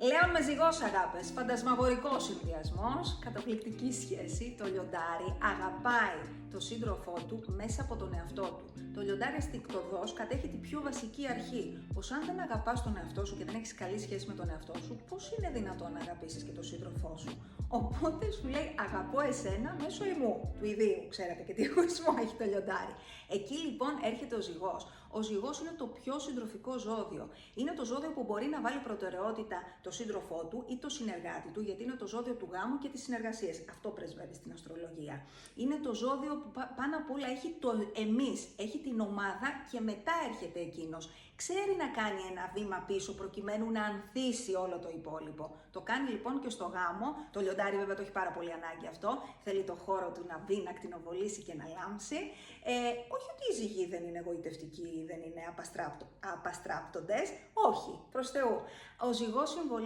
Λέων με ζυγός, αγάπες, φαντασμαγορικός συνδυασμός, καταπληκτική σχέση, το λιοντάρι αγαπάει το σύντροφό του μέσα από τον εαυτό του. Το λιοντάρι αισθηκτωδώς κατέχει την πιο βασική αρχή, πως αν δεν αγαπάς τον εαυτό σου και δεν έχεις καλή σχέση με τον εαυτό σου, πώς είναι δυνατόν να αγαπήσεις και τον σύντροφό σου? Οπότε σου λέει αγαπώ εσένα μέσω ημού, του ιδίου, ξέρετε και τι εγωισμό έχει το λιοντάρι. Εκεί λοιπόν έρχεται ο ζυγός. Ο ζυγός είναι το πιο συντροφικό ζώδιο. Είναι το ζώδιο που μπορεί να βάλει προτεραιότητα το σύντροφό του ή το συνεργάτη του, γιατί είναι το ζώδιο του γάμου και της συνεργασίας. Αυτό πρεσβεύει στην αστρολογία. Είναι το ζώδιο που πάνω απ' όλα έχει το εμείς, έχει την ομάδα και μετά έρχεται εκείνος. Ξέρει να κάνει ένα βήμα πίσω προκειμένου να ανθίσει όλο το υπόλοιπο. Το κάνει λοιπόν και στο γάμο. Το λιοντάρι βέβαια το έχει πάρα πολύ ανάγκη αυτό. Θέλει το χώρο του να μπει, να κτηνοβολήσει και να λάμψει. Όχι ότι οι ζυγοί δεν είναι εγωιτευτικοί, δεν είναι απαστράπτοντες. Όχι, προς Θεού. Ο ζυγός συμβολίζει